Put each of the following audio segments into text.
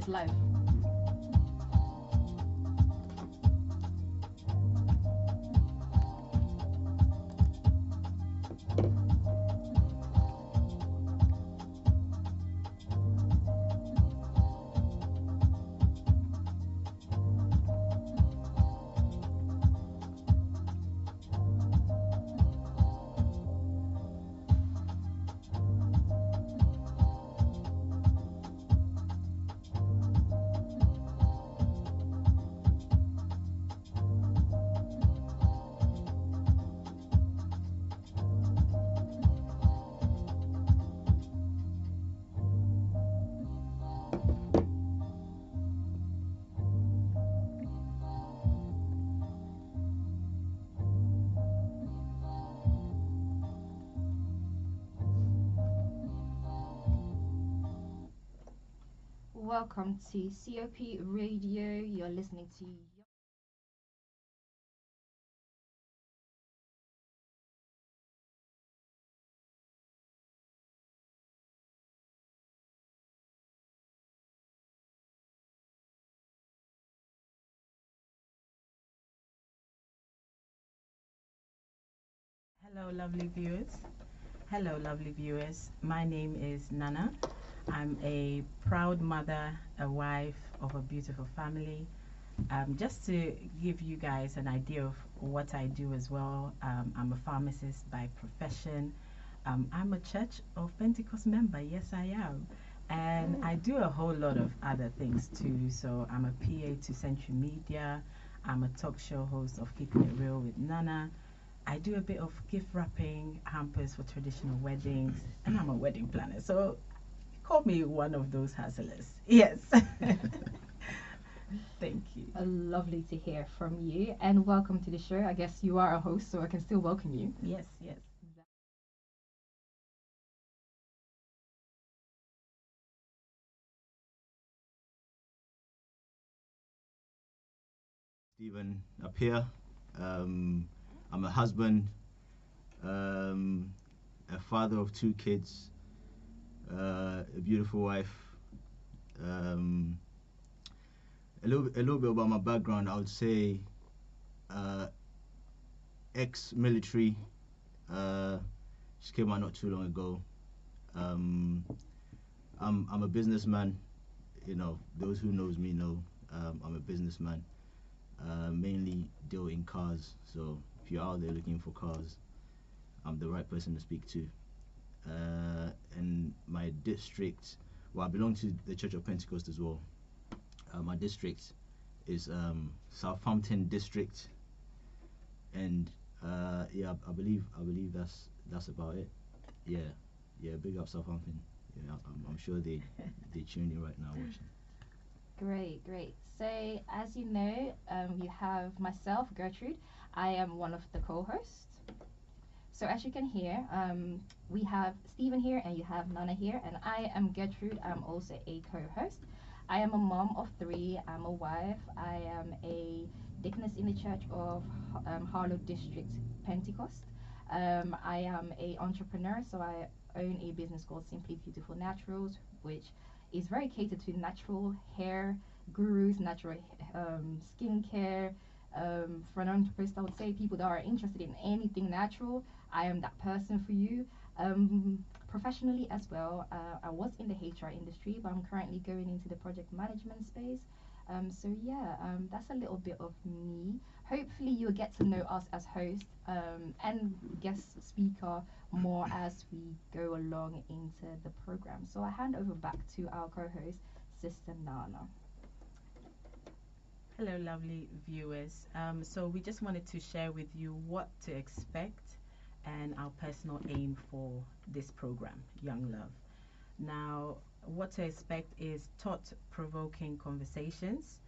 is life. Welcome to COP Radio. You're listening to Hello, lovely viewers. Hello, lovely viewers. My name is Nana. I'm a proud mother, a wife of a beautiful family. Just to give you guys an idea of what I do as well, I'm a pharmacist by profession. I'm a Church of Pentecost member. Yes, I am. And I do a whole lot of other things too. So I'm a PA to Century Media. I'm a talk show host of Keeping It Real with Nana. I do a bit of gift wrapping, hampers for traditional weddings, and I'm a wedding planner. So call me one of those hustlers. Yes. Thank you. lovely to hear from you and welcome to the show. I guess you are a host, so I can still welcome you. Yes, yes. Stephen up here. I'm a husband, um, a father of two kids, a beautiful wife. Um, a little bit about my background. I would say uh, ex-military. Just came out not too long ago. Um, I'm a businessman. You know, those who knows me know I'm a businessman. Mainly deal in cars. So if you're out there looking for cars, I'm the right person to speak to. And my district, well, I belong to the Church of Pentecost as well. My district is Southampton district, and yeah, I believe that's about it. Yeah, yeah, big up Southampton. Yeah, I'm sure they tune in right now watching. Great, great. So, as you know, you have myself, Gertrude. I am one of the co hosts. So, as you can hear, we have Stephen here and you have Nana here, and I am Gertrude. I'm also a co host. I am a mom of three, I'm a wife, I am a deaconess in the Church of Harlow District Pentecost. I am a entrepreneur, so I own a business called Simply Beautiful Naturals, which is very catered to natural hair gurus, natural skincare. For an entrepreneur, I would say people that are interested in anything natural, I am that person for you. Professionally as well, I was in the HR industry, but I'm currently going into the project management space. So yeah, that's a little bit of me. Hopefully you'll get to know us as host and guest speaker more as we go along into the program. So I hand over back to our co-host, Sister Nana. Hello, lovely viewers. So we just wanted to share with you what to expect and our personal aim for this program, Young Love. Now, what to expect is thought-provoking conversations.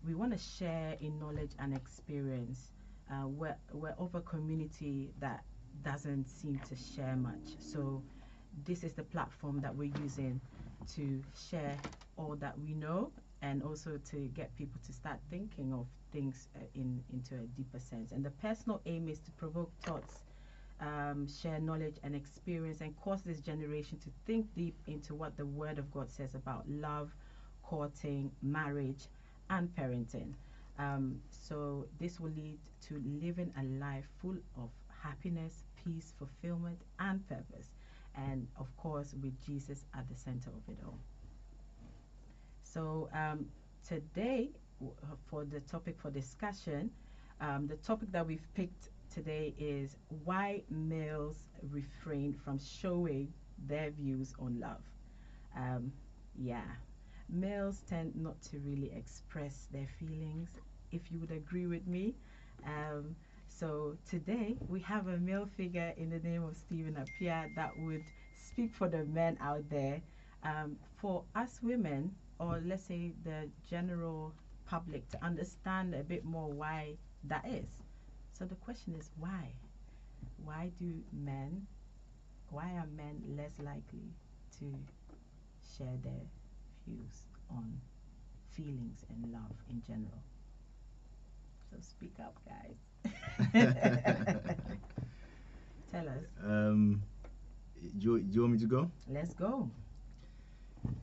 We want to share in knowledge and experience. We're of a community that doesn't seem to share much. So this is the platform that we're using to share all that we know and also to get people to start thinking of things into a deeper sense. And the personal aim is to provoke thoughts, share knowledge and experience, and cause this generation to think deep into what the Word of God says about love, courting, marriage, and parenting. So this will lead to living a life full of happiness, peace, fulfillment, and purpose. And of course, with Jesus at the center of it all. So today, for the topic for discussion, the topic that we've picked today is why males refrain from showing their views on love. Yeah, males tend not to really express their feelings, if you would agree with me. So today we have a male figure in the name of Stephen Appiah that would speak for the men out there. For us women, or let's say the general public, to understand a bit more why that is. So the question is why? Why are men less likely to share their views on feelings and love in general? So speak up, guys. Tell us. Do you want me to go? Let's go.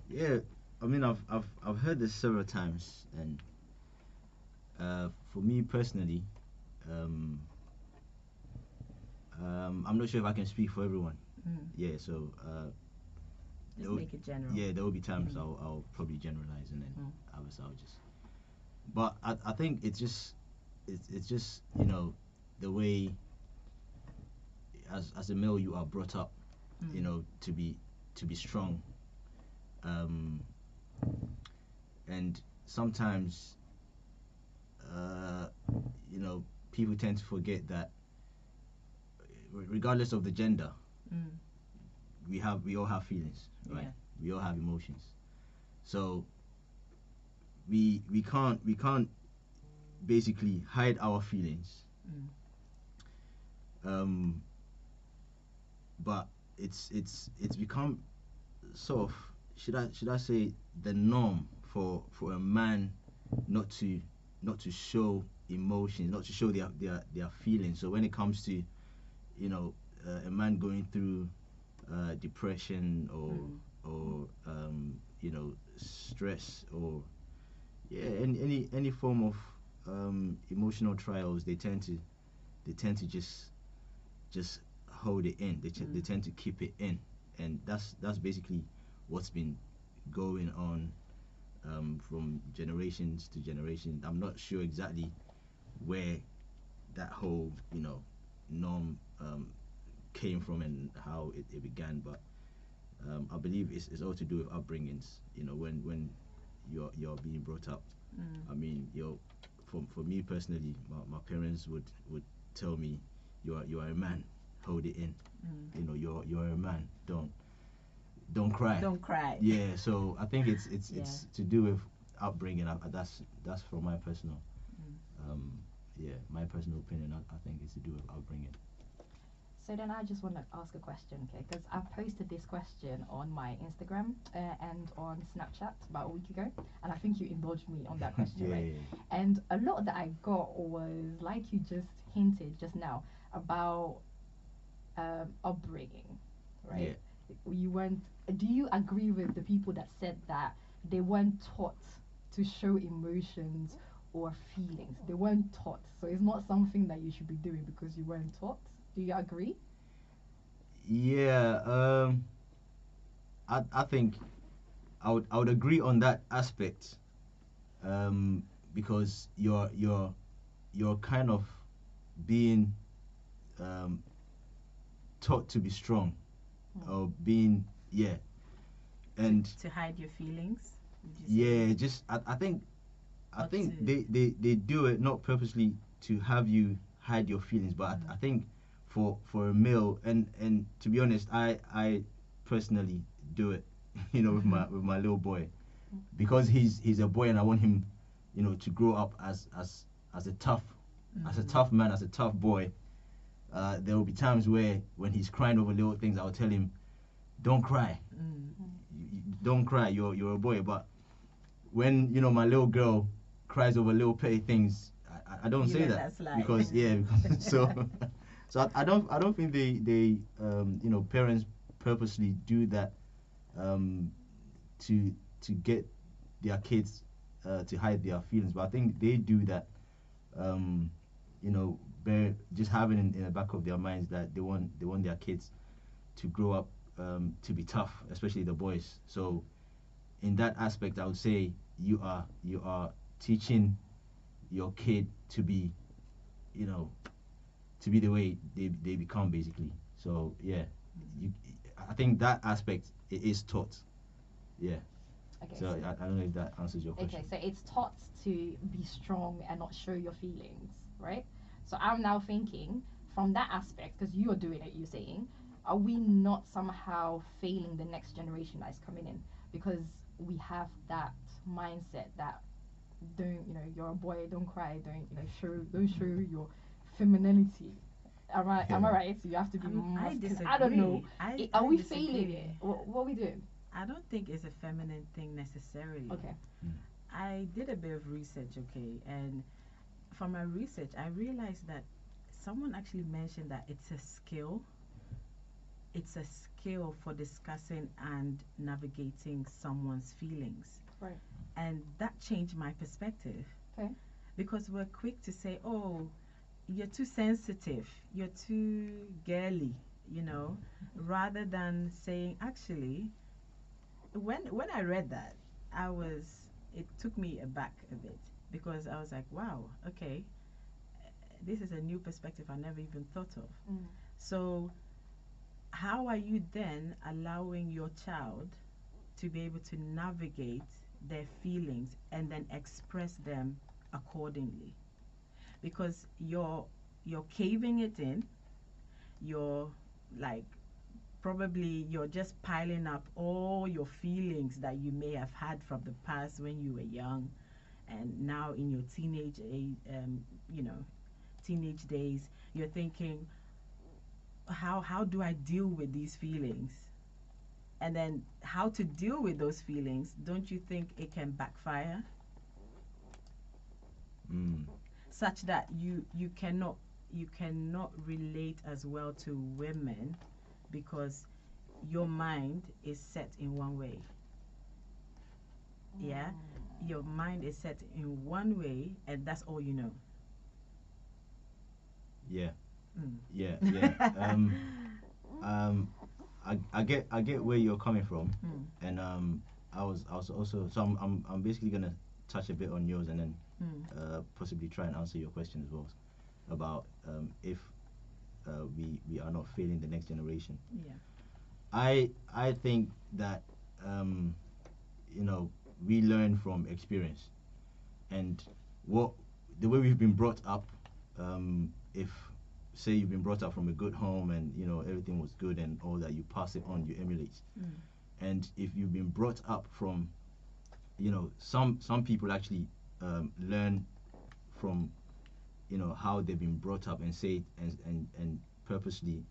Yeah, I mean, I've heard this several times, and for me personally, I'm not sure if I can speak for everyone. Yeah, so just make it general. Yeah, there will be times I'll probably generalize, and then others I'll just. But I think it's just the way as a male you are brought up, to be strong, and sometimes people tend to forget that regardless of the gender, we all have feelings, right? Yeah. We all have emotions, so we can't basically hide our feelings. But it's become sort of, should I say, the norm for a man not to show emotions, not to show their feelings. So when it comes to a man going through depression or stress, or any form of emotional trials, they tend to just hold it in. They tend to keep it in, and that's basically what's been going on from generations to generation. I'm not sure exactly where that whole norm came from and how it began, but I believe it's all to do with upbringings. When you're being brought up. I mean, for me personally, my parents would tell me, you are a man, hold it in. You're a man, don't cry. Don't cry. Yeah, so I think it's to do with upbringing. That's from my personal my personal opinion. I think it's to do with upbringing. So then I just want to ask a question, okay? Because I posted this question on my Instagram and on Snapchat about a week ago, and I think you indulged me on that question, Yeah. right? And a lot that I got was, like you just hinted just now, about upbringing, right? Yeah. Do you agree with the people that said that they weren't taught to show emotions or feelings? They weren't taught, so it's not something that you should be doing because you weren't taught. Do you agree? Yeah, I think I would agree on that aspect, because you're kind of being taught to be strong, or being and to hide your feelings. just I think they do it not purposely to have you hide your feelings, but I think for a male, and to be honest, I personally do it, with my little boy, because he's a boy, and I want him, to grow up as a tough man, as a tough boy. There will be times where when he's crying over little things, I will tell him, don't cry, don't cry, you're a boy. But when my little girl cries over little petty things, I don't say that, because so I don't think they parents purposely do that to get their kids to hide their feelings, but I think they do that. Um, just having in the back of their minds that they want their kids to grow up to be tough, especially the boys. So in that aspect, I would say you are teaching your kid to be, you know, to be the way they become basically. So yeah, you, I think that aspect is taught. Yeah. Okay. So I don't know if that answers your question. Okay, so it's taught to be strong and not show your feelings, right? So I'm now thinking from that aspect, because you are doing it, you're saying, are we not somehow failing the next generation that is coming in? Because we have that mindset that don't, you're a boy, don't cry, don't show your femininity. Am I Yeah. right? So you have to be I masculine. I don't know. disagree. Are I we failing disagree. it? What are we doing? I don't think it's a feminine thing necessarily. Okay. I did a bit of research, okay, and from my research, I realized that someone actually mentioned that it's a skill. It's a skill for discussing and navigating someone's feelings. Right. And that changed my perspective. Okay. Because we're quick to say, oh, you're too sensitive, you're too girly, rather than saying, actually, when I read that, it took me aback a bit because I was like, wow, okay, this is a new perspective I never even thought of. Mm. So, how are you then allowing your child to be able to navigate their feelings and then express them accordingly? Because you're caving it in, you're like probably you're just piling up all your feelings that you may have had from the past when you were young, and now in your teenage age, teenage days, you're thinking, how do I deal with these feelings? And then how to deal with those feelings? Don't you think it can backfire? Mm. Such that you cannot relate as well to women because your mind is set in one way. Yeah, your mind is set in one way, and that's all you know. Yeah. Mm. Yeah. I get where you're coming from, Mm. and I was also so I'm basically gonna touch a bit on yours and then possibly try and answer your question as well about if we are not failing the next generation. Yeah. I think that you know we learn from experience and what the way we've been brought up. If say you've been brought up from a good home and everything was good and all that, you pass it on, you emulate. Mm. And if you've been brought up from some people actually learn from how they've been brought up and say and purposely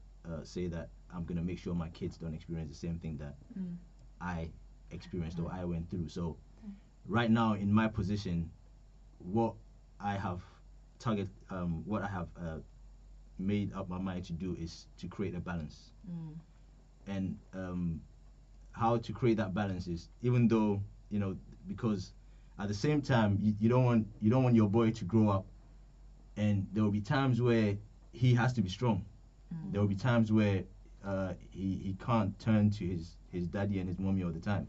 say that I'm gonna make sure my kids don't experience the same thing that I experienced or I went through. So right now in my position, what I have what I have made up my mind to do is to create a balance. And how to create that balance is, even though because at the same time you don't want your boy to grow up and there will be times where he has to be strong. There will be times where he can't turn to his daddy and his mommy all the time.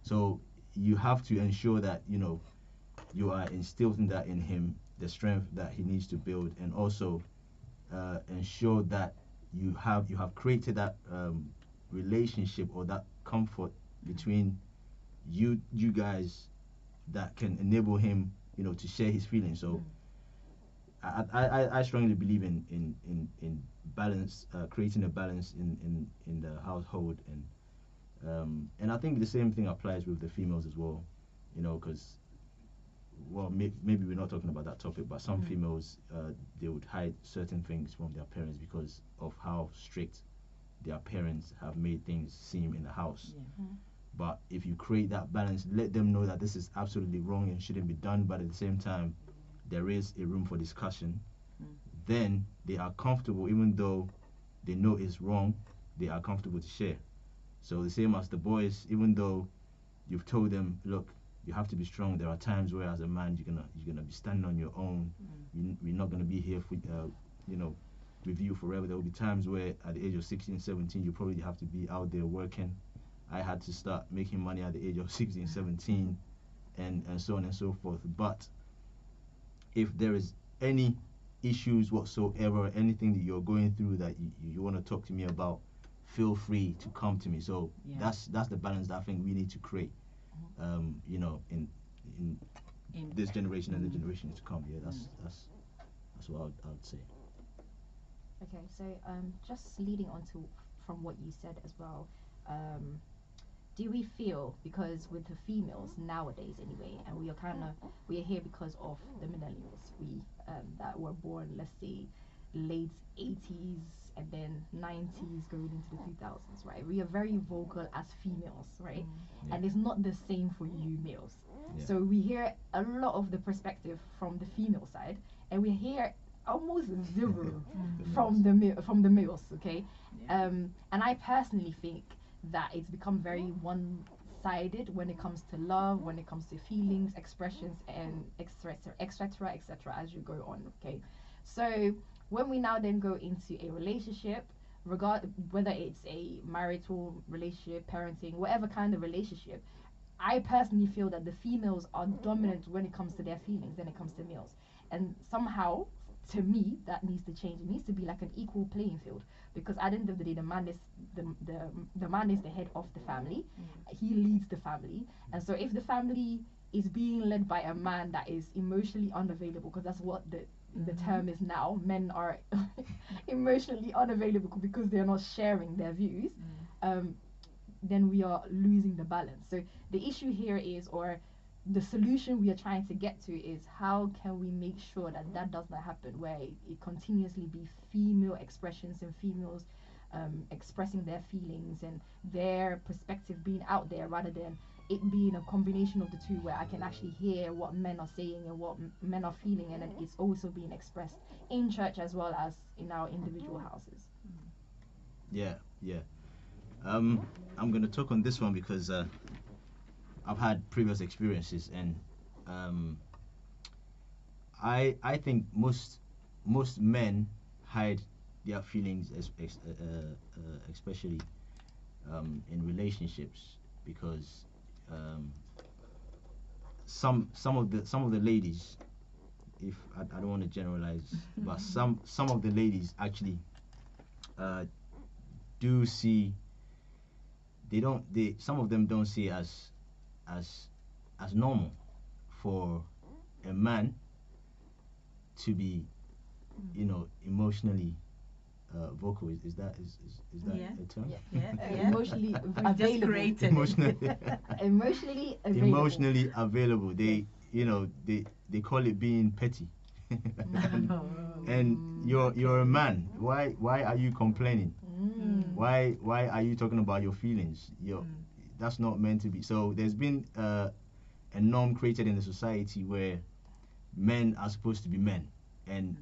So you have to ensure that you are instilling that in him, the strength that he needs to build, and also ensure that you have created that relationship or that comfort between you guys that can enable him to share his feelings. So I strongly believe in balance, creating a balance in the household, and I think the same thing applies with the females as well, because maybe we're not talking about that topic, but some females they would hide certain things from their parents because of how strict their parents have made things seem in the house. Yeah. But if you create that balance, let them know that this is absolutely wrong and shouldn't be done, but at the same time there is a room for discussion, then they are comfortable, even though they know it's wrong, they are comfortable to share. So the same as the boys, even though you've told them, look, you have to be strong. There are times where as a man you're gonna be standing on your own. We're not gonna be here for you know, with you forever. There will be times where at the age of 16, 17, you probably have to be out there working. I had to start making money at the age of 16, 17, and so on and so forth. But if there is any issues whatsoever, anything that you're going through that you want to talk to me about, feel free to come to me. So that's the balance that I think we need to create, you know, in this generation and the generations to come. Yeah, that's what I would say. Okay, so just leading on to from what you said as well, do we feel, because with the females nowadays anyway, and we are here because of the millennials, we that were born, let's say, late 80s and then 90s going into the 2000s, right? We are very vocal as females, right? Yeah. And it's not the same for you males. Yeah. So we hear a lot of the perspective from the female side, and we hear almost zero from the males, okay? And I personally think that it's become very one-sided when it comes to love, when it comes to feelings, expressions, and etc., as you go on, okay? So when we now then go into a relationship, whether it's a marital relationship, parenting, whatever kind of relationship, I personally feel that the females are dominant when it comes to their feelings than it comes to males. And somehow, to me, that needs to change. It needs to be like an equal playing field, because at the end of the day, the man is the man is the head of the family. He leads the family, and so if the family is being led by a man that is emotionally unavailable, because that's what the term is now, men are emotionally unavailable because they're not sharing their views, then we are losing the balance. So the issue here is, or the solution we are trying to get to, is how can we make sure that that does not happen, where it continuously be female expressions and females expressing their feelings and their perspective being out there, rather than it being a combination of the two, where I can actually hear what men are saying and what men are feeling, and then it's also being expressed in church as well as in our individual houses. Yeah. I'm gonna talk on this one because I've had previous experiences, and I think most men hide their feelings, especially in relationships, because some of the ladies, if I don't want to generalize, but some of the ladies actually do see, some of them don't see as normal for a man to be, you know, emotionally vocal. Is that a term? Emotionally available. Emotionally available. They, you know, they call it being petty. And you're a man. Why are you complaining? Why are you talking about your feelings? That's not meant to be. So there's been a norm created in the society where men are supposed to be men, and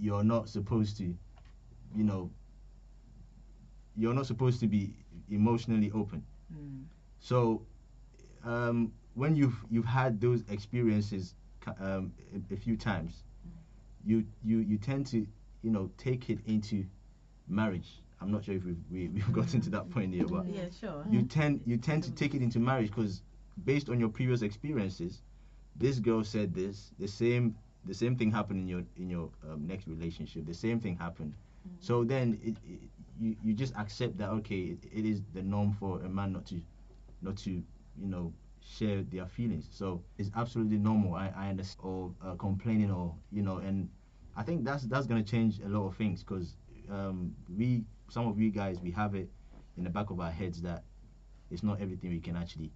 you're not supposed to, you know, you're not supposed to be emotionally open. So when you've had those experiences a few times, you tend to, you know, take it into marriage. I'm not sure if we've gotten to that point here, but yeah, sure. You tend to take it into marriage, because based on your previous experiences, this girl said this, the same thing happened in your next relationship, the same thing happened. So then you just accept that, okay, it is the norm for a man not to you know, share their feelings. So it's absolutely normal. I understand, or complaining, or, you know, and I think that's going to change a lot of things, because some of you guys, we have it in the back of our heads that it's not everything we can actually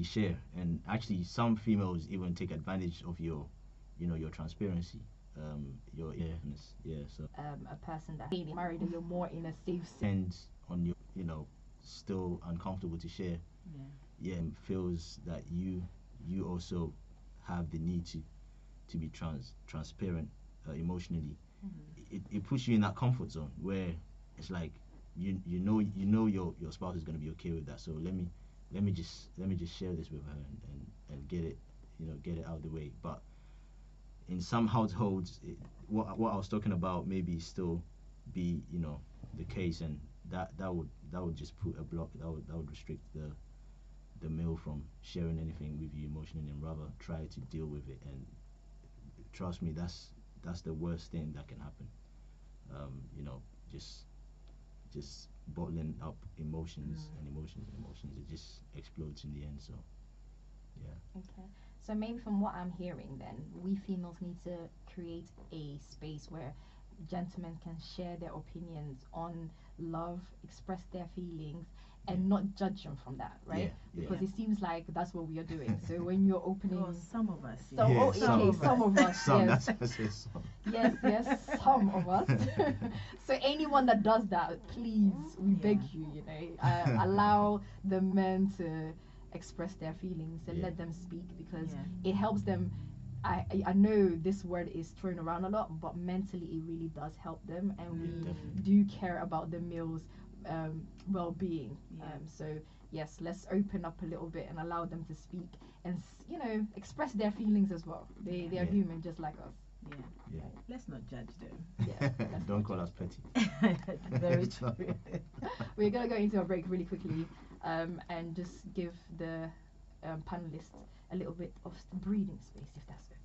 share, and actually some females even take advantage of your, you know, your transparency, your openness. So a person that really married, and you're more in a safe sense on your, you know, still uncomfortable to share, feels that you also have the need to be transparent emotionally. It puts you in that comfort zone where it's like you know your spouse is going to be okay with that, so let me let me just share this with her and get it, get it out of the way. But in some households, what I was talking about maybe still be, the case, and that would just put a block. That would restrict the male from sharing anything with you emotionally, and rather try to deal with it. And trust me, that's the worst thing that can happen. Just bottling up emotions and emotions and emotions, it just explodes in the end. So yeah. Okay. So maybe from what I'm hearing, then we females need to create a space where gentlemen can share their opinions on love, express their feelings, and not judge them from that, right? Yeah, Because yeah. it seems like that's what we are doing. So when you're opening, Well, some of us. some, Yeah, okay, some of us, some, yes, that's I said some. yes, some of us. So anyone that does that, please, we beg Yeah. you, allow the men to express their feelings and Yeah. let them speak, because Yeah. it helps them. I know this word is thrown around a lot, but mentally it really does help them, and we Definitely. do care about the males' well-being. Yeah. So yes, let's open up a little bit and allow them to speak and express their feelings as well. They are Yeah. human just like us. Yeah. Yeah. Let's not judge them. Yeah, let's Don't not call judge us petty. Very It's not- true. We're gonna go into a break really quickly, and just give the panelists a little bit of breathing space, if that's okay.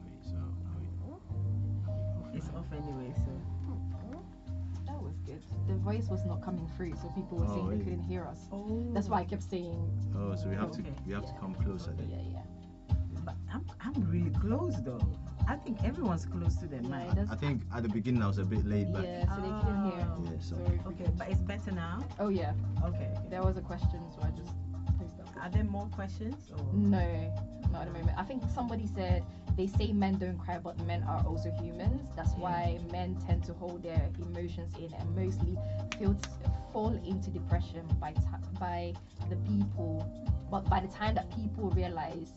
Wait, so are we off It's now? off anyway, so. That was good. The voice was not coming through, so people were Oh, saying they really? couldn't hear us. Oh. That's why I kept saying, Oh, so we have Okay. to come closer then. yeah. But I'm really close though. I think everyone's close to their Yeah, mic. it does. I think at the beginning I was a bit laid back. Yeah, so they couldn't hear. Oh. Yeah, so- Sorry if we Okay, could- but it's better now. Oh yeah, Okay. there was a question, so I just placed that. Are there more questions? Or? No, not at the moment. I think somebody said they say men don't cry, but men are also humans. That's Yeah. why men tend to hold their emotions in and mostly fall into depression by the people. But by the time that people realize.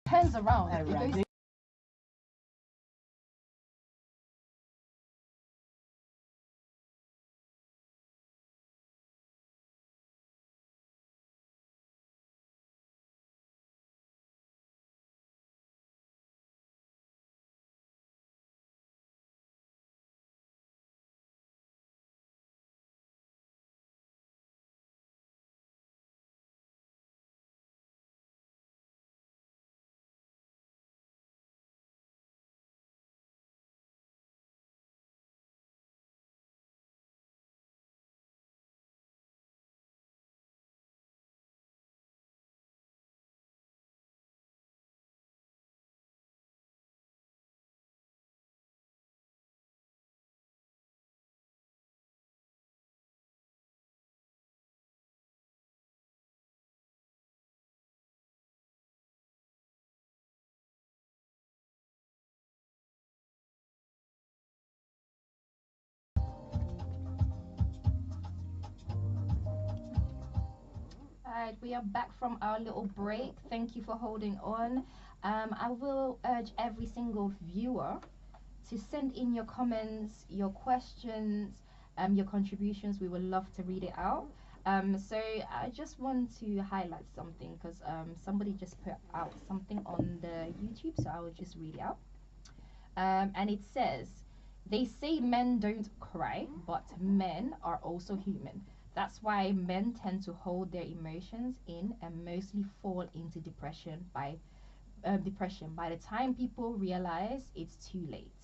Turns around. It goes right, we are back from our little break. Thank you for holding on. I will urge every single viewer to send in your comments, your questions, your contributions. We would love to read it out. So I just want to highlight something because somebody just put out something on the YouTube, so I will just read it out. And it says, they say men don't cry, but men are also human. That's why men tend to hold their emotions in and mostly fall into depression by the time people realize it's too late.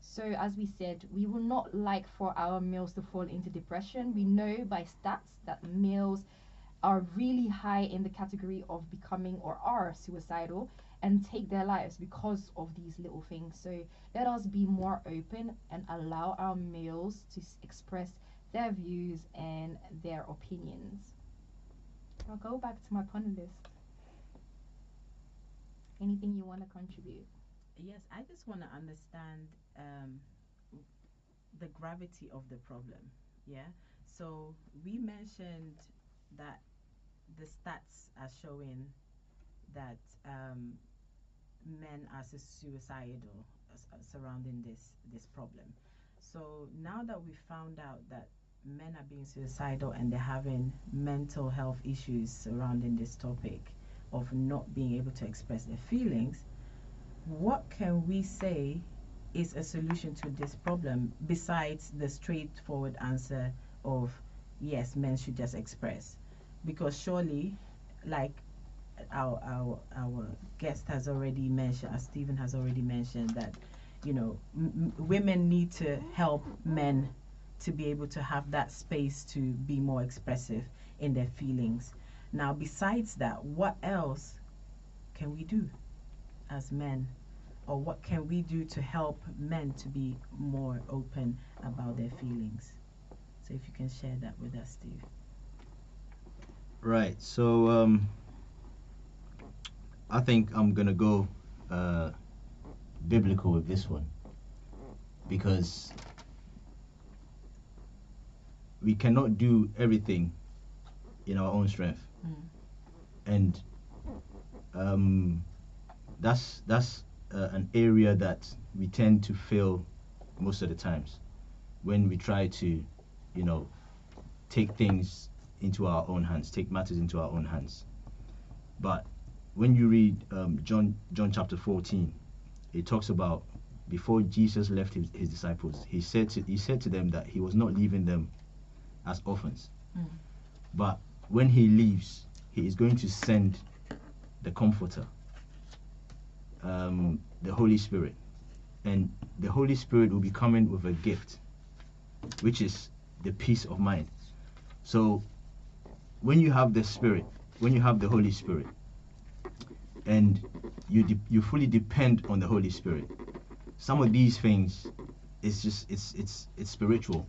So, as we said, we will not like for our males to fall into depression. We know by stats that males are really high in the category of becoming or are suicidal and take their lives because of these little things. So, let us be more open and allow our males to express their views and their opinions. I'll go back to my panelist. Anything you want to contribute? Yes, I just want to understand um, the gravity of the problem. Yeah. So we mentioned that the stats are showing that men are suicidal surrounding this problem. So now that we found out that men are being suicidal and they're having mental health issues surrounding this topic of not being able to express their feelings, what can we say is a solution to this problem besides the straightforward answer of yes, men should just express? Because surely, like our guest has already mentioned, as Stephen has already mentioned, that women need to help men to be able to have that space to be more expressive in their feelings. Now, besides that, what else can we do as men, or what can we do to help men to be more open about their feelings? So if you can share that with us, Steve. Right. So I think I'm gonna go biblical with this one, because we cannot do everything in our own strength, and that's an area that we tend to fail most of the times when we try to, take things into our own hands, take matters into our own hands. But when you read John chapter 14, it talks about before Jesus left his disciples, he said to them that he was not leaving them as orphans, but when he leaves, he is going to send the Comforter, the Holy Spirit, and the Holy Spirit will be coming with a gift, which is the peace of mind. So when you have the Spirit, when you have the Holy Spirit, and you fully depend on the Holy Spirit, some of these things, it's spiritual.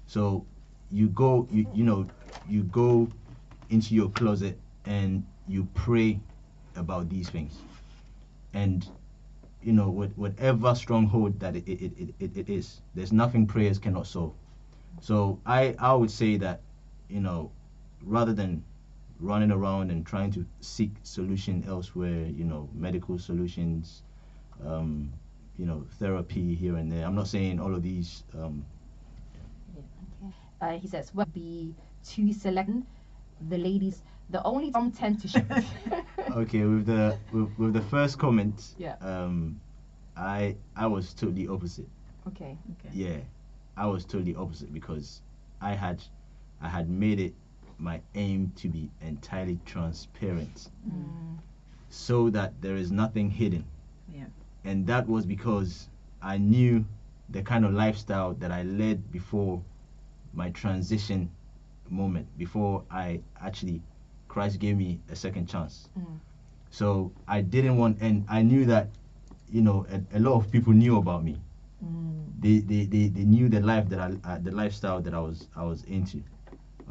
So you go you go into your closet and you pray about these things, and whatever stronghold that it is, there's nothing prayers cannot solve. So I would say that, rather than running around and trying to seek solution elsewhere, medical solutions, therapy here and there. I'm not saying all of these. He says, "Well, be too select the ladies. The only from tend to shoot." Okay, with the first comment, Yeah. I was totally opposite. Okay. Yeah, I was totally opposite, because I had made it my aim to be entirely transparent, so that there is nothing hidden. Yeah. And that was because I knew the kind of lifestyle that I led before my transition moment, before Christ gave me a second chance. So I didn't want, and I knew that, a lot of people knew about me. They knew the life that the lifestyle that I was into.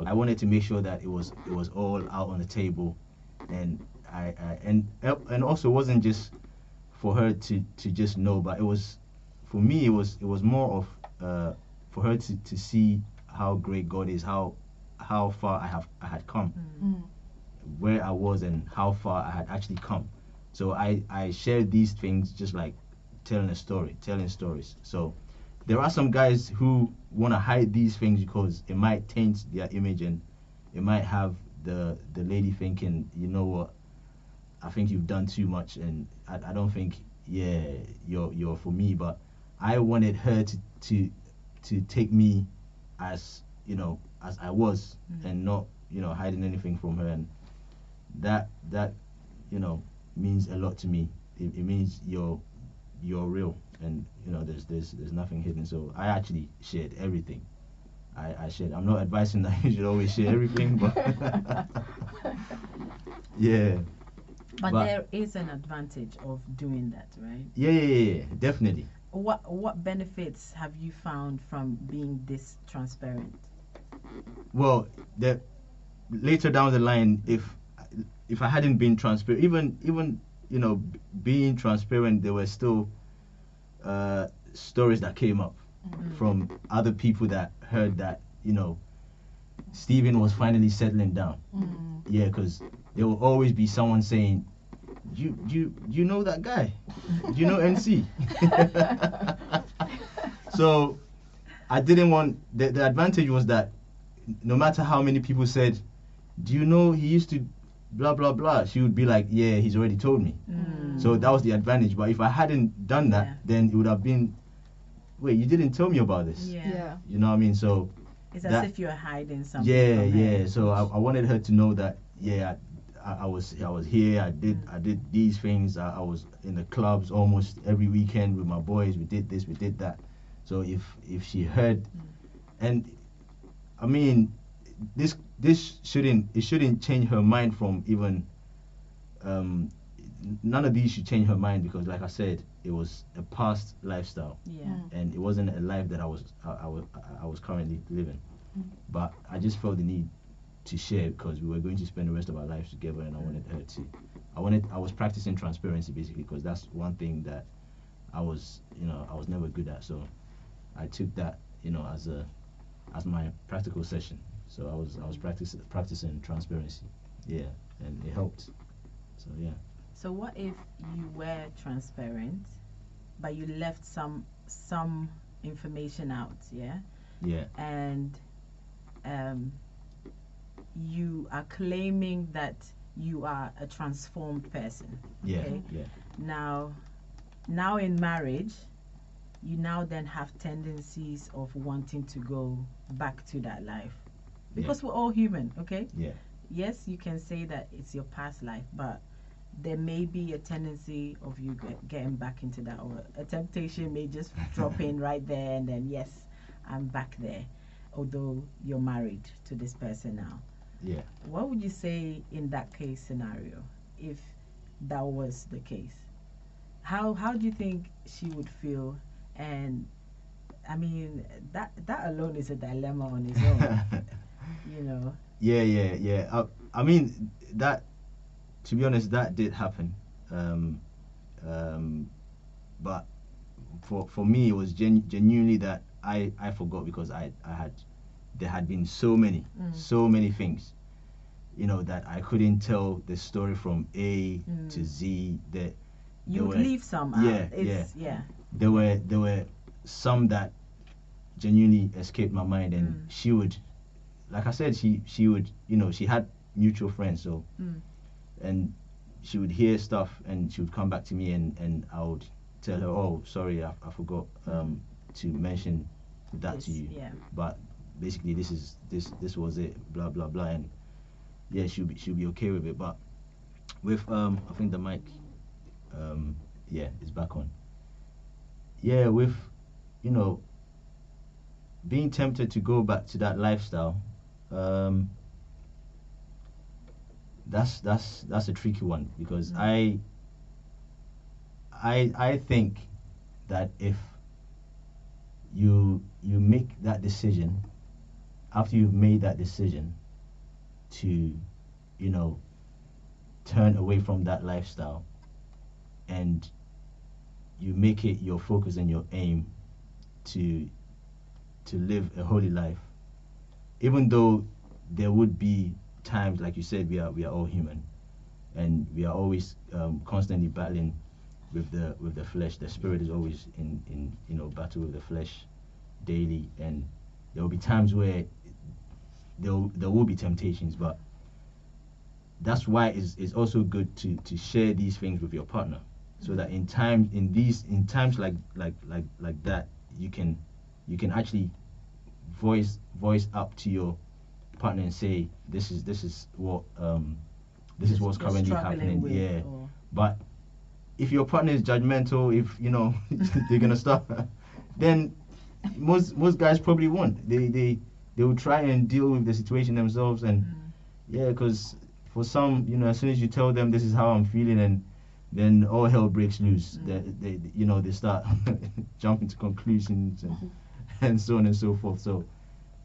I wanted to make sure that it was all out on the table, and and also it wasn't just for her to just know, but it was, for me, it was more of for her to see how great God is, how far I had come where I was and how far I had actually come. So I shared these things just like telling stories. So there are some guys who want to hide these things because it might taint their image, and it might have the lady thinking, you know what, I think you've done too much, and I don't think, yeah, you're for me. But I wanted her to take me as, you know, as I was, and not, you know, hiding anything from her. And that you know, means a lot to me. It means you're real, and you know, there's nothing hidden. So I actually shared everything. I shared. I'm not advising that you should always share everything, but yeah. But there is an advantage of doing that, right? Yeah, definitely. What benefits have you found from being this transparent? Well, later down the line, if I hadn't been transparent, even you know, being transparent, there were still stories that came up from other people that heard that, you know, Stephen was finally settling down. Yeah, because there will always be someone saying, you know that guy? Do you know NC? So I didn't want the advantage was that no matter how many people said, do you know he used to blah blah blah, she would be like, yeah, he's already told me. So that was the advantage. But if I hadn't done that, then it would have been, wait, you didn't tell me about this. Yeah. You know what I mean? So it's as if you're hiding something. Yeah, from yeah. her. So I wanted her to know that, yeah, I was here. I did these things. I was in the clubs almost every weekend with my boys. We did this, we did that. So if she heard, and I mean, this shouldn't change her mind from even. None of these should change her mind, because, like I said, it was a past lifestyle, and it wasn't a life that I was currently living. But I just felt the need to share, because we were going to spend the rest of our lives together, and I wanted her to. I was practicing transparency, basically, because that's one thing that I was never good at. So I took that, you know, as my practical session. So I was practicing transparency. Yeah, and it helped. So yeah. So what if you were transparent, but you left some information out, yeah? Yeah. And you are claiming that you are a transformed person. Yeah. Okay? Yeah. Now in marriage, you now then have tendencies of wanting to go back to that life. Because we're all human, okay? Yeah. Yes, you can say that it's your past life, but there may be a tendency of you getting back into that, or a temptation may just drop in right there, and then, yes, I'm back there, although you're married to this person now. Yeah. What would you say in that case scenario, if that was the case? How do you think she would feel? And I mean, that alone is a dilemma on its own. You know. Yeah. I mean, that, to be honest, that did happen. But for me, it was genuinely that I forgot, because there had been so many things, you know, that I couldn't tell the story from A to Z. That you would leave some out. Yeah. There were some that genuinely escaped my mind, and she would, like I said, she would, you know, she had mutual friends, so and she would hear stuff, and she would come back to me, and I would tell her, oh, sorry, I forgot to mention that to you. Yeah. But basically, this was it, blah blah blah, and yeah, she'll be okay with it. But with I think the mic is back on. Yeah, with, you know, being tempted to go back to that lifestyle, that's a tricky one, because I think that if you make that decision, after you've made that decision to, you know, turn away from that lifestyle, and you make it your focus and your aim to live a holy life, even though there would be times, like you said, we are all human, and we are always constantly battling with the flesh. The spirit is always in battle with the flesh daily, and there will be times where there will be temptations, but that's why it's also good to share these things with your partner, so that in times like that, you can actually voice up to your partner and say, this is what this is what's You're currently struggling happening. with, Yeah. or- But if your partner is judgmental, if they're gonna stop, then most guys probably won't. They will try and deal with the situation themselves, and yeah, because for some, as soon as you tell them this is how I'm feeling, and then all hell breaks loose. They start jumping to conclusions and so on and so forth. So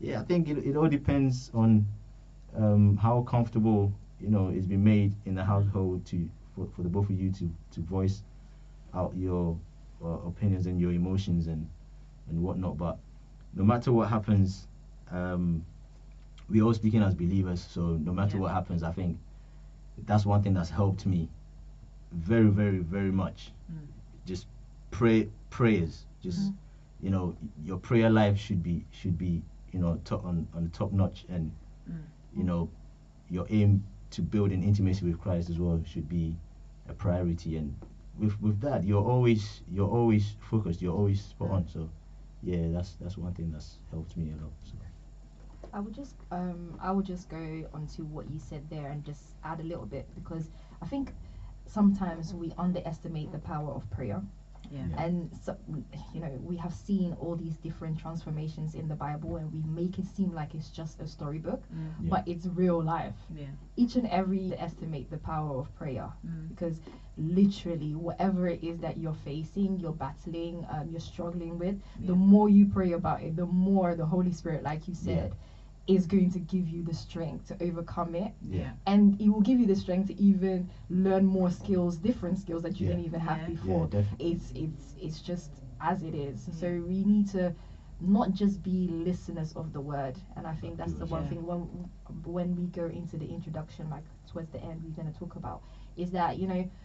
yeah, I think it all depends on how comfortable it's been made in the household for the both of you to voice out your opinions and your emotions and whatnot. But no matter what happens, we're all speaking as believers, so no matter Yeah. what happens, I think that's one thing that's helped me very, very, very much. Just prayers. Just your prayer life should be top on the top notch, and your aim to build an intimacy with Christ as well should be a priority. And with that, you're always focused. You're always spot on. So yeah, that's one thing that's helped me a lot. So. I would just go onto what you said there and just add a little bit, because I think sometimes we underestimate the power of prayer. Yeah. Yeah. And so, we have seen all these different transformations in the Bible, and we make it seem like it's just a storybook, Yeah. but it's real life. Yeah. Each and every estimate the power of prayer, Mm. because literally whatever it is that you're facing, you're battling, you're struggling with, the Yeah. more you pray about it, the more the Holy Spirit, like you Yeah. said, is going to give you the strength to overcome it, Yeah. and it will give you the strength to even learn more skills, different skills that you Yeah. didn't even have Yeah. before. Yeah, definitely. It's just as it is. Yeah. So we need to not just be listeners of the word, and I think that's the one Yeah. thing when we go into the introduction, like towards the end, we're going to talk about is that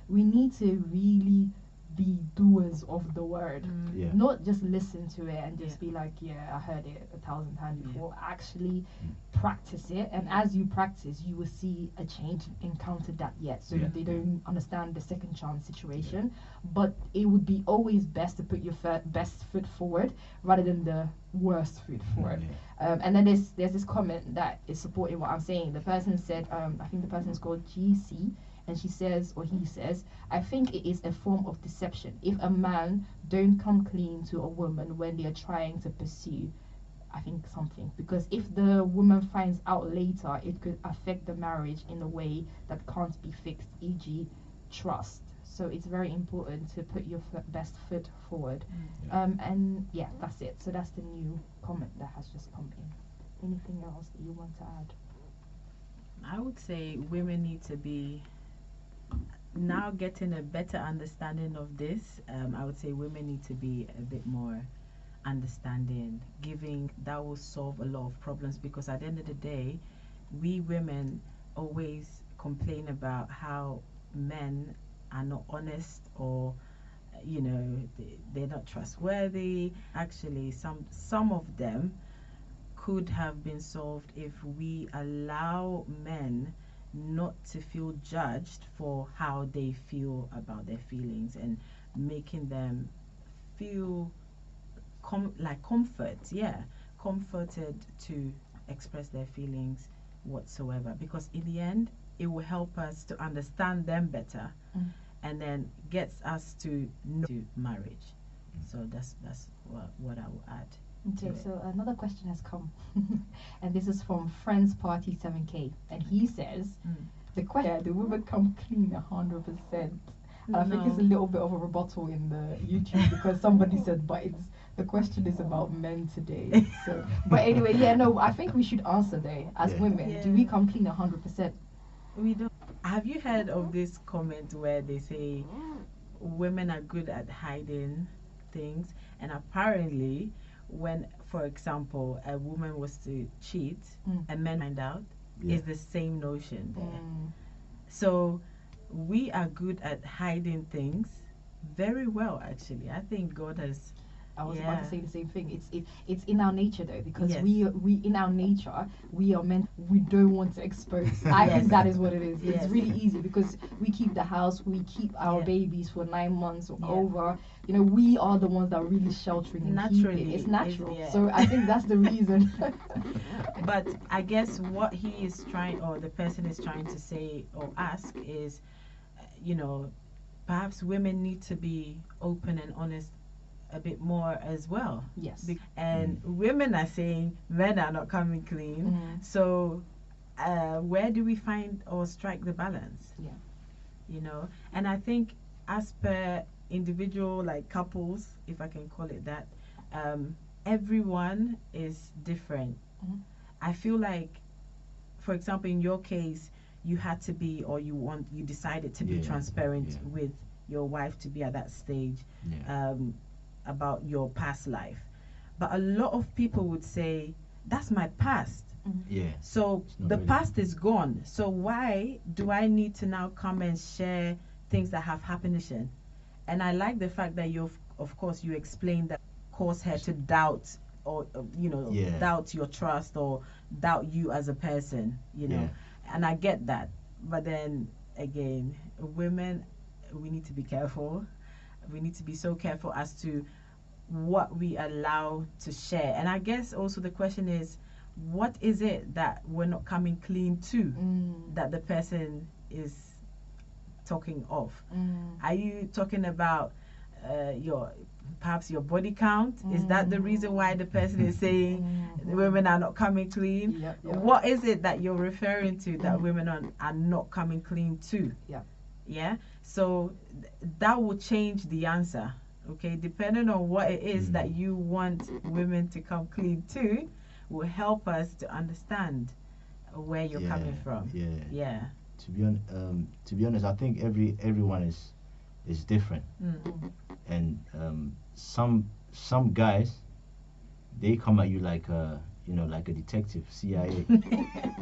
we need to really be doers of the word, Yeah. not just listen to it and just Yeah. be like, yeah, I heard it 1,000 times Yeah. before. Actually practice it, and as you practice, you will see a change. Encountered that yet, so Yeah. they don't understand the second chance situation. But it would be always best to put your best foot forward rather than the worst foot forward. Yeah. And then there's this comment that is supporting what I'm saying. The person said, I think the person is called GC, and she says, or he says, I think it is a form of deception if a man don't come clean to a woman when they are trying to pursue, I think, something. Because if the woman finds out later, it could affect the marriage in a way that can't be fixed, e.g. trust. So it's very important to put your best foot forward. Yeah. And yeah, that's it. So that's the new comment that has just come in. Anything else that you want to add? I would say women need to be now getting a better understanding of this. I would say women need to be a bit more understanding, giving. That will solve a lot of problems, because at the end of the day, we women always complain about how men are not honest, or they're not trustworthy. Actually, some of them could have been solved if we allow men not to feel judged for how they feel about their feelings, and making them feel comforted to express their feelings whatsoever, because in the end it will help us to understand them better, and then gets us to know to marriage. So that's what I will add. Okay, to it. so another question has come, and this is from Friends Party 7K, and he says, the question, the women come clean 100%. And I think it's a No. little bit of a rebuttal in the YouTube, because somebody said, but the question is about men today. So, but anyway, I think we should answer though, as Yeah. women. Do we come clean 100%? We don't. Have you heard of this comment where they say women are good at hiding things, and apparently when, for example, a woman was to cheat, a man find out, Yeah. is the same notion there. Mm. So we are good at hiding things very well, actually. I think God has. I was about to Yeah. say the same thing. It's in our nature though, because Yes. we in our nature we are meant, we don't want to expose. I Yes. think that is what it is. Yes. It's really easy because we keep the house, we keep our Yeah. babies for 9 months or Yeah. over. You know, we are the ones that are really sheltering and keep Naturally, it. It's it's- natural. yeah. So I think that's the reason. But I guess what he is trying, or the person is trying to say or ask is, perhaps women need to be open and honest a bit more as well. Yes. And women are saying men are not coming clean. Mm. So where do we find or strike the balance? Yeah. And I think as per individual, like couples, if I can call it that, everyone is different. Mhm. I feel like, for example, in your case, you had to be, or you decided to be Yeah, transparent yeah. with your wife to be at that stage Yeah. about your past life. But a lot of people would say, that's my past. Yeah. So It's not the really- past is gone. So why do I need to now come and share things that have happened? And I like the fact that of course, you explained that cause her to doubt, or Yeah. doubt your trust, or doubt you as a person. Yeah. And I get that. But then again, women, we need to be careful. We need to be so careful as to what we allow to share. And I guess also the question is, what is it that we're not coming clean to, that the person is talking of? Are you talking about perhaps your body count? Is that the reason why the person is saying women are not coming clean? Yep. What is it that you're referring to that women are not coming clean to? Yeah. So that will change the answer. Okay, depending on what it is that you want women to come clean to, will help us to understand where you're coming from. Yeah. Yeah. To be honest, I think everyone is different, and some guys, they come at you like like a detective, CIA.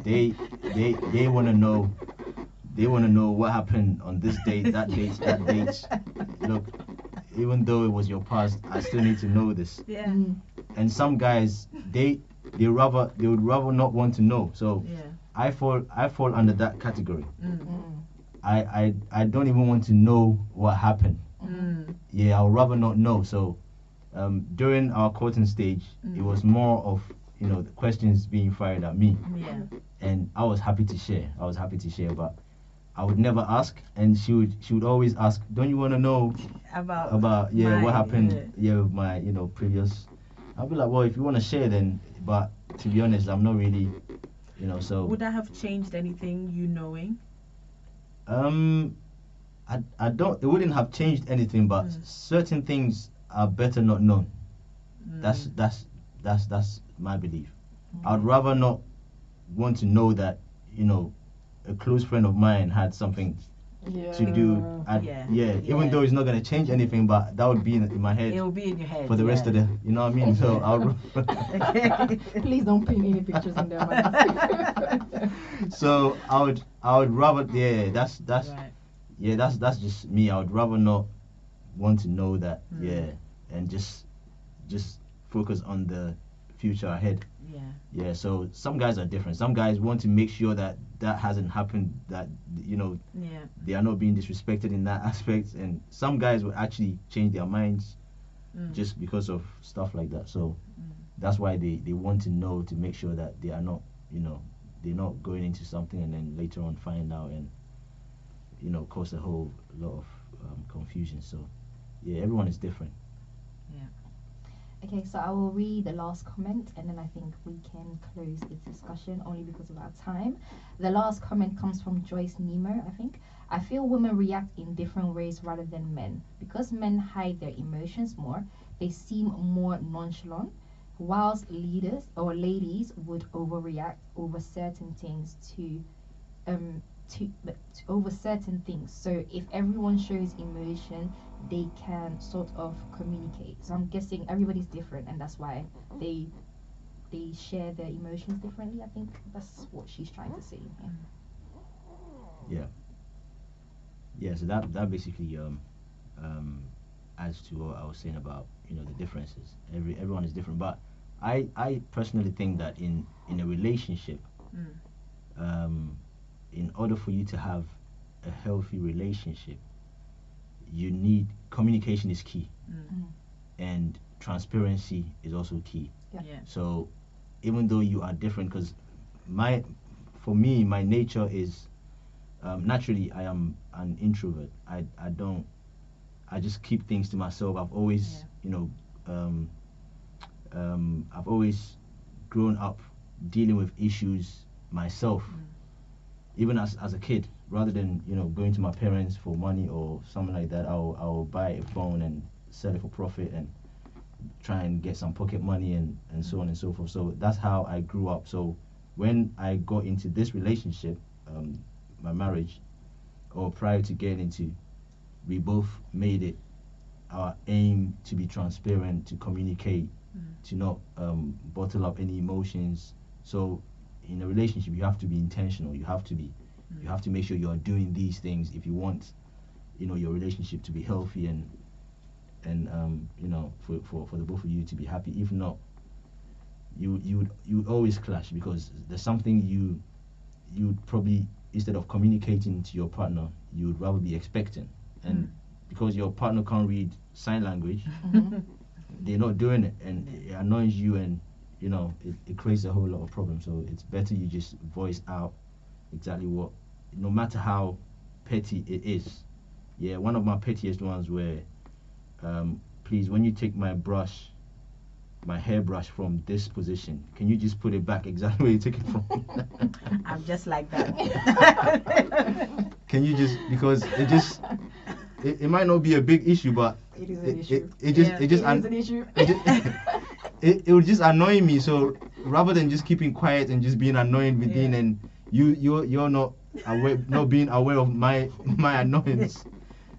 they want to know. They want to know what happened on this date, that date. Look, even though it was your past, I still need to know this. Yeah. And some guys, they would rather not want to know. So Yeah. I fall under that category. I don't even want to know what happened. Yeah, I would rather not know. So during our courting stage, it was more of the questions being fired at me, Yeah. and I was happy to share. But I would never ask, and she would always ask, "Don't you want to know about what happened? With my previous." I'll be like, "Well, if you want to share, then." But to be honest, I'm not really, So Would that have changed anything, you knowing? I don't. It wouldn't have changed anything, but certain things are better not known. That's my belief. I'd rather not want to know that a close friend of mine had something to do. Even though it's not gonna change anything, but that would be in my head It will be in your head for the rest of the. You know what I mean? So Please don't paint any pictures in there, man. So I would rather that's Right. that's just me. I would rather not want to know that and just focus on the future ahead. Yeah. So some guys are different. Some guys want to make sure that hasn't happened, that Yeah. they are not being disrespected in that aspect, and some guys will actually change their minds just because of stuff like that. So that's why they want to know, to make sure that they are not they're not going into something and then later on find out and cause a whole lot of confusion. So everyone is different. Okay, so I will read the last comment and then I think we can close this discussion only because of our time. The last comment comes from Joyce Nemo, I think. I feel women react in different ways rather than men. Because men hide their emotions more, they seem more nonchalant, whilst leaders or ladies would overreact over certain things over certain things. So if everyone shows emotion, they can sort of communicate. So I'm guessing everybody's different, and that's why they they share their emotions differently. I think that's what she's trying to say. Yeah. So that basically adds to what I was saying about the differences. Everyone is different, but I personally think that in a relationship, in order for you to have a healthy relationship, you need communication is key, and transparency is also key. Yeah. So even though you are different, because for me, my nature is naturally I am an introvert. I just keep things to myself. I've always I've always grown up dealing with issues myself, even as a kid. Rather than going to my parents for money or something like that, I'll buy a phone and sell it for profit and try and get some pocket money and so on and so forth. So that's how I grew up. So when I got into this relationship, my marriage, or prior to getting into, we both made it our aim to be transparent, to communicate, to not bottle up any emotions. So in a relationship, you have to be intentional. You have to make sure you are doing these things if you want your relationship to be healthy and for the both of you to be happy. If not, you would always clash, because there's something you would probably, instead of communicating to your partner, you would rather be expecting, and because your partner can't read sign language, they're not doing it, and it annoys you, and it creates a whole lot of problems. So it's better you just voice out exactly what, no matter how petty it is. Yeah, one of my pettiest ones were, please, when you take my hairbrush from this position, can you just put it back exactly where you took it from? I'm just like that. Can you just, because it might not be a big issue, but It is an issue. It is an issue. It would just annoy me. So rather than just keeping quiet and just being annoyed within, and you're not being aware of my annoyance,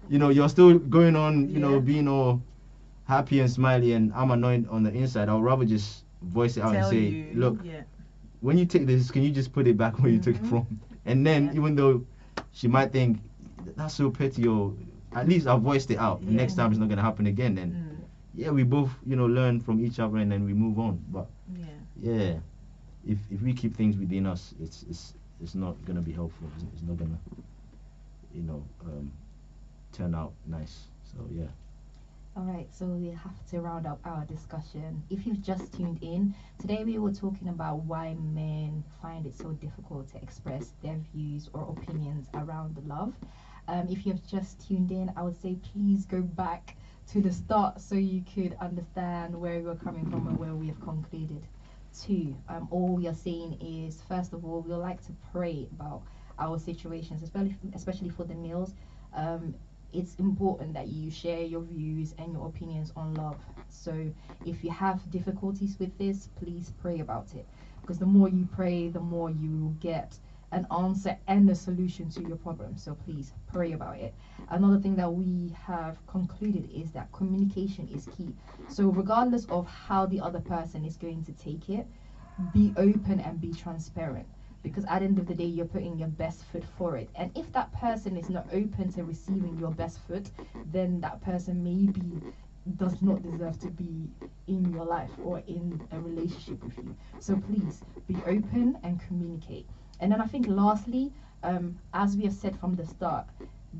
you're still going on, being all happy and smiley, and I'm annoyed on the inside. I'll rather just voice it out and say, look, when you take this, can you just put it back where you took it from? And then even though she might think that's so petty, or at least I voiced it out. Next time it's not gonna happen again. And we both learn from each other, and then we move on. But if we keep things within us, it's not gonna be helpful. It's not gonna turn out nice. So Alright, so we have to round up our discussion. If you've just tuned in, today we were talking about why men find it so difficult to express their views or opinions around love. If you've just tuned in, I would say please go back to the start so you could understand where we're coming from and where we have concluded. Two, all we are saying is, first of all, we would like to pray about our situations, especially for the males. It's important that you share your views and your opinions on love. So if you have difficulties with this, please pray about it, because the more you pray, the more you will get an answer and a solution to your problem. So please pray about it. Another thing that we have concluded is that communication is key. So regardless of how the other person is going to take it, be open and be transparent, because at the end of the day, you're putting your best foot for it. And if that person is not open to receiving your best foot, then that person maybe does not deserve to be in your life or in a relationship with you. So please be open and communicate. And then I think lastly, as we have said from the start,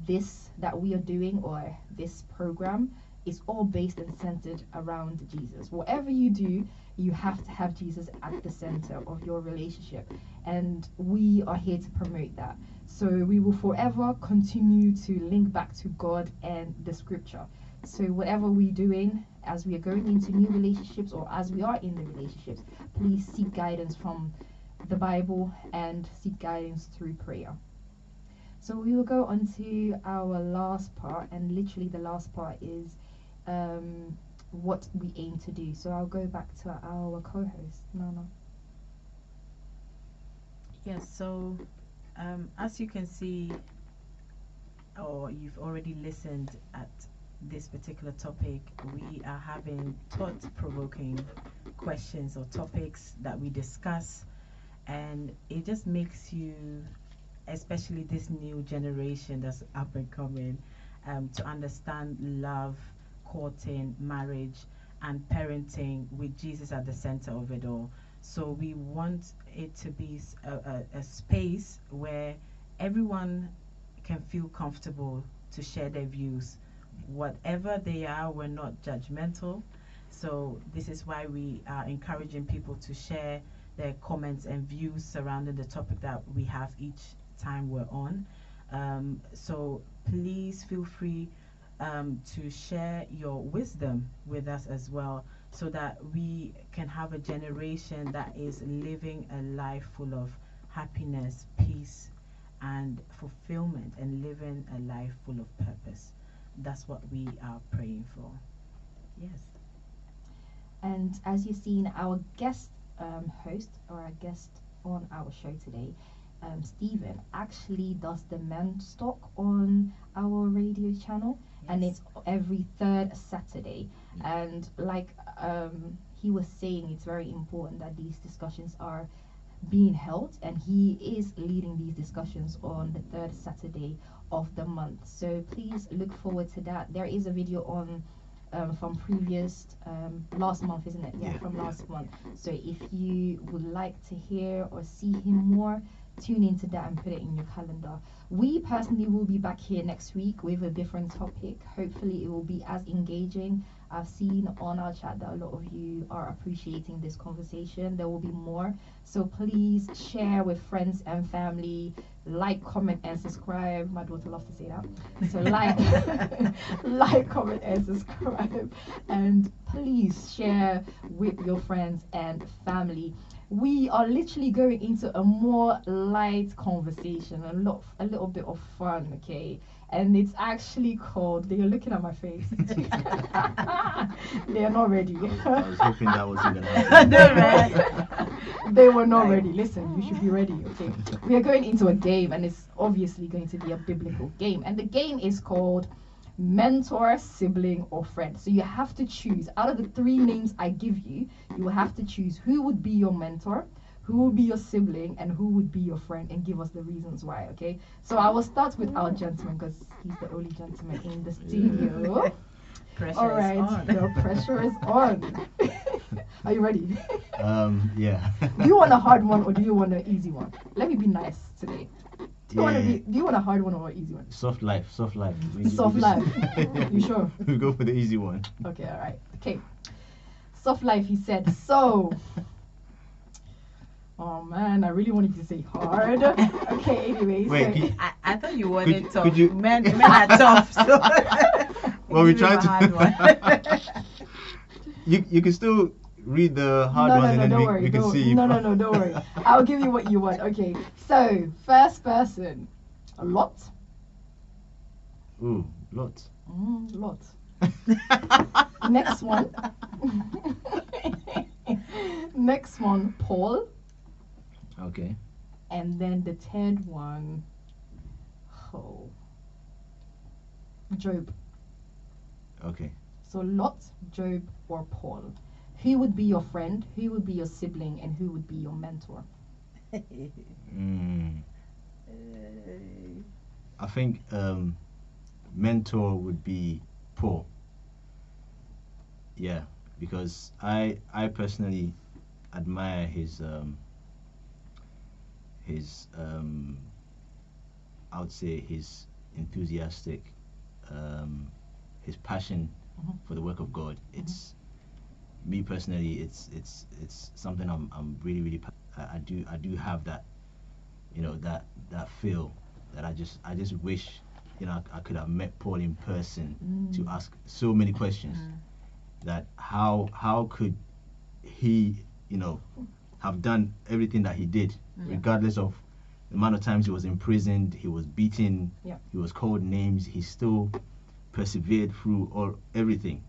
this that we are doing, or this program, is all based and centered around Jesus. Whatever you do, you have to have Jesus at the center of your relationship, and we are here to promote that. So we will forever continue to link back to God and the scripture. So whatever we're doing, as we are going into new relationships or as we are in the relationships, please seek guidance from the Bible and seek guidance through prayer. So we will go on to our last part, and literally the last part is what we aim to do. So I'll go back to our co-host, Nana. Yes, so as you can see, or you've already listened at this particular topic, we are having thought-provoking questions or topics that we discuss, and it just makes you, especially this new generation that's up and coming, to understand love, courting, marriage, and parenting with Jesus at the center of it all. So we want it to be a space where everyone can feel comfortable to share their views. Whatever they are, we're not judgmental. So this is why we are encouraging people to share their comments and views surrounding the topic that we have each time we're on. So please feel free to share your wisdom with us as well, so that we can have a generation that is living a life full of happiness, peace, and fulfillment, and living a life full of purpose. That's what we are praying for. Yes. And as you've seen, our guest host, or our guest on our show today, Stephen, actually does the men's talk on our radio channel, and Yes. it's every third Saturday. And like he was saying, it's very important that these discussions are being held, and he is leading these discussions on the third Saturday of the month. So please look forward to that. There is a video on from previous last month, isn't it? Yeah, From yeah. last month. So if you would like to hear or see him more, tune into that and put it in your calendar. We personally will be back here next week with a different topic. Hopefully it will be as engaging. I've seen on our chat that a lot of you are appreciating this conversation. There will be more. So please share with friends and family. Like, comment, and subscribe. My daughter loves to say that. So like, like, comment, and subscribe. And please share with your friends and family. We are literally going into a more light conversation, a little bit of fun, okay? And it's actually called, they're looking at my face. They are not ready. I was hoping that wasn't gonna happen. No, right? They were not ready. Listen, you should be ready, okay? We are going into a game, and it's obviously going to be a biblical game. And the game is called mentor, sibling, or friend. So you have to choose out of the three names I give you. You will have to choose who would be your mentor, who will be your sibling, and who would be your friend, and give us the reasons why. Okay, so I will start with our gentleman, because he's the only gentleman in the studio. Pressure All is right, on. the pressure is on. Are you ready? Yeah. Do you want a hard one or do you want an easy one? Let me be nice today. Do Yeah. you want a hard one or an easy one? Soft life, soft life. Soft life. You sure? We go for the easy one. Okay, all right. Okay. Soft life, he said. So. Oh man, I really wanted to say hard. Okay, anyway. Wait, so, can you- I thought you wanted Could- tough. could you- Men are tough. So Well, we give him tried a to. hard one. You can still read the hard no, ones, no, and no, then don't we, worry. we can don't, see. no, no, no, don't worry. I'll give you what you want. Okay. So, first person. A lot. Ooh, lots. Lot. Next one. Next one, Paul. Okay. And then the third one, Job. Okay. So Lot, Job, or Paul. Who would be your friend? Who would be your sibling? And who would be your mentor? I think mentor would be Paul. Yeah, because I personally admire his I would say his enthusiastic his passion Mhm. for the work of God. It's me personally, it's something I'm really I do have that, you know, that feel that I just wish, you know, I could have met Paul in person to ask so many questions. That how could he, you know, have done everything that he did, regardless of the amount of times he was imprisoned, he was beaten, Yeah. he was called names, he still persevered through everything,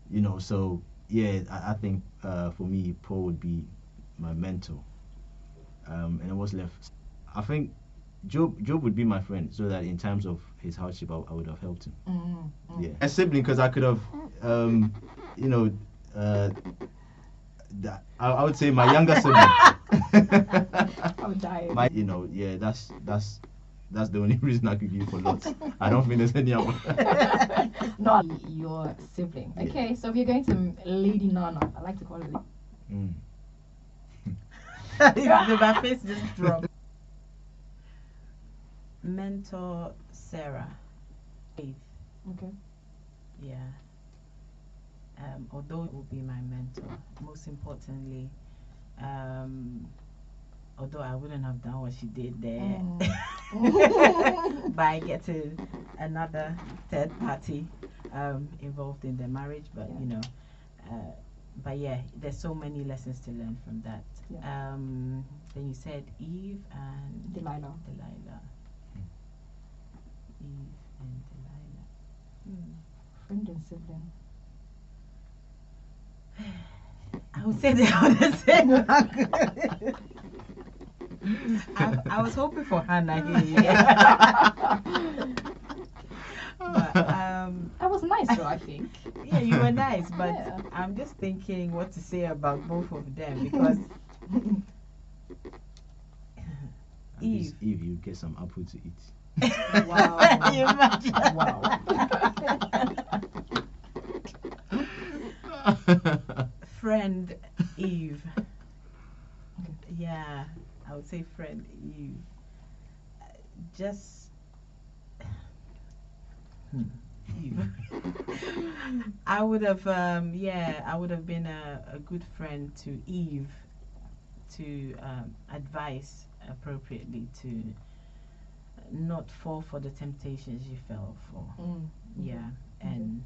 you know. So yeah, I think for me, Paul would be my mentor. And what's left? I think Job would be my friend, so that in times of his hardship, I would have helped him. Mm-hmm. Yeah, a sibling, because I could have, you know, I would say my younger sibling. I would die. My, you know, yeah, that's the only reason I could give for lots. I don't think there's any other. Not your sibling. Yeah. Okay, so we're going to Lady Nana. I like to call her. Mm. My face just dropped. Mentor Sarah. Faith. Okay. Yeah. Although it will be my mentor, most importantly, although I wouldn't have done what she did there by getting another third party involved in the marriage, but Yeah. you know, but yeah, there's so many lessons to learn from that. Yeah. Then you said Eve and Delilah. Eve and Delilah. Friend and sibling. I would say they are the same. I was hoping for Hannah here. But That was nice, though, I think. yeah, you were nice, but Yeah. I'm just thinking what to say about both of them because At least Eve, you get some apple to eat. Wow. You imagine? Wow. Friend Eve. Okay. Yeah, I would say friend Eve. Just Eve. I would have I would have been a good friend to Eve to advise appropriately to not fall for the temptations she fell for. Yeah, and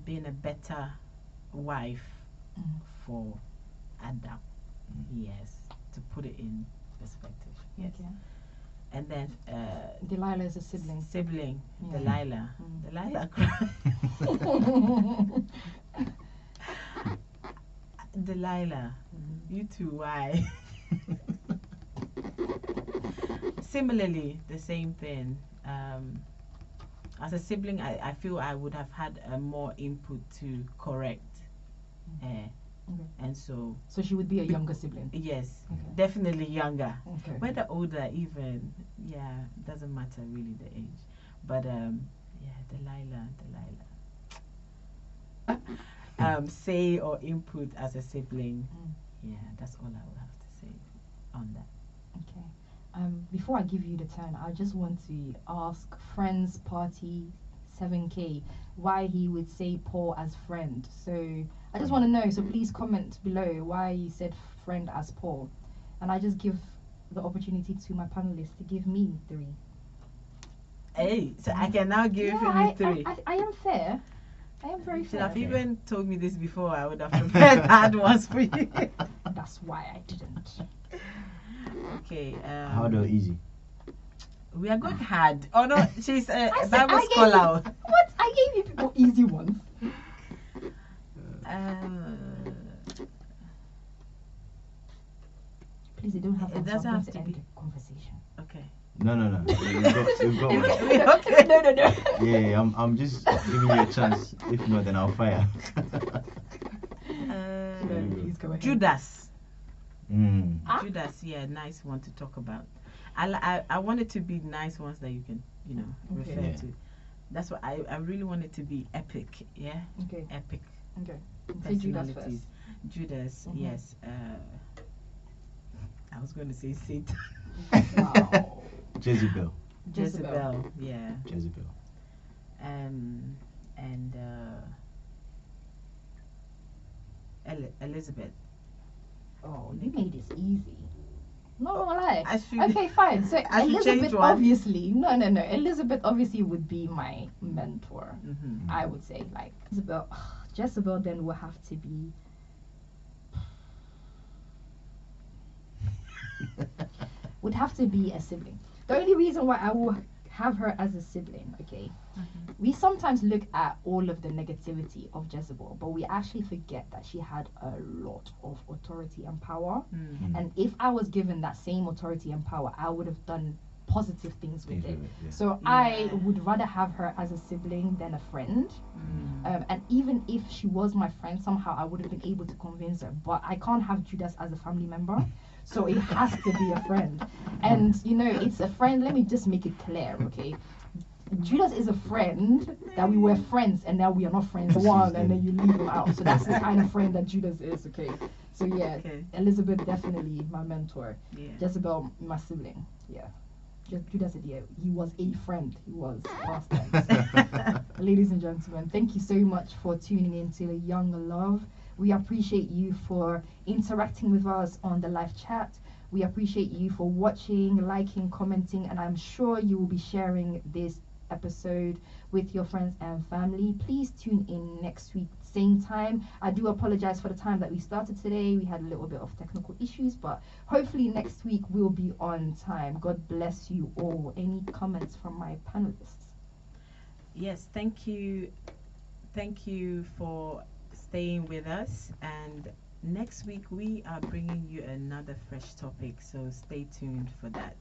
being a better wife for Adam. Yes, to put it in perspective. Yes. Okay. And then Delilah is a sibling. sibling, Yeah. Delilah. Mm. Delilah cried. Delilah, you too, why? Similarly, the same thing. As a sibling, I feel I would have had more input to correct. Okay. And so, So she would be a younger sibling. yes, Okay. definitely younger. Okay. Whether older, even, yeah, doesn't matter really the age. But, yeah, Delilah. Say or input as a sibling. Yeah, that's all I would have to say on that. Okay. Before I give you the turn, I just want to ask Friends Party 7K why he would say Paul as friend. So I just want to know, so please comment below why you said friend as Paul. And I just give the opportunity to my panelists to give me 3. Hey, so I can now give you I 3. I am fair. I am very You should fair. have even told me this before. I would have prepared hard ones for you. That's why I didn't. Okay. Hard or easy? We are going hard. Oh no, she's a I said Bible I gave scholar. you- What? I gave you people easy ones. Please, you don't have to. It doesn't have to end be- the conversation. Okay. No. We've got one. Okay. No. Yeah, I'm just giving you a chance. If not, then I'll fire. Please go ahead. Judas. Ah? Judas, yeah, nice one to talk about. I want it to be nice ones that you can, Okay. refer Yeah. to. That's what I really want it to be epic, yeah? Okay. Epic Okay. Say Judas personalities. first. Judas, Mhm. yes. I was going to say Satan. Wow. Jezebel. Jezebel, yeah. Jezebel. And Elizabeth. Oh, you made this easy. Not gonna lie. I should- Okay, fine. So I should change Elizabeth one. obviously. No. Elizabeth obviously would be my mentor. Mm-hmm. I would say like Jezebel then will have to be. Would have to be a sibling. The only reason why I will have her as a sibling, okay, Mhm. we sometimes look at all of the negativity of Jezebel, but we actually forget that she had a lot of authority and power. Mm. And if I was given that same authority and power, I would have done positive things with it. So I Yeah. would rather have her as a sibling than a friend. Mm. And even if she was my friend, somehow I would have been able to convince her. But I can't have Judas as a family member. So it has to be a friend. And you know, it's a friend. Let me just make it clear, okay? Judas is a friend that we were friends and now we are not friends one and then you leave him out. So that's the kind of friend that Judas is, okay? So yeah, Okay. Elizabeth definitely my mentor. Yeah. Jezebel my sibling. Yeah. Judas idiot. He was a friend. He was last time. Ladies and gentlemen, thank you so much for tuning in to Young Love. We appreciate you for interacting with us on the live chat. We appreciate you for watching, liking, commenting, and I'm sure you will be sharing this episode with your friends and family. Please tune in next week, same time. I do apologize for the time that we started today. We had a little bit of technical issues, but hopefully next week we'll be on time. God bless you all. Any comments from my panelists? Yes, thank you. Thank you for staying with us. And next week we are bringing you another fresh topic, so stay tuned for that.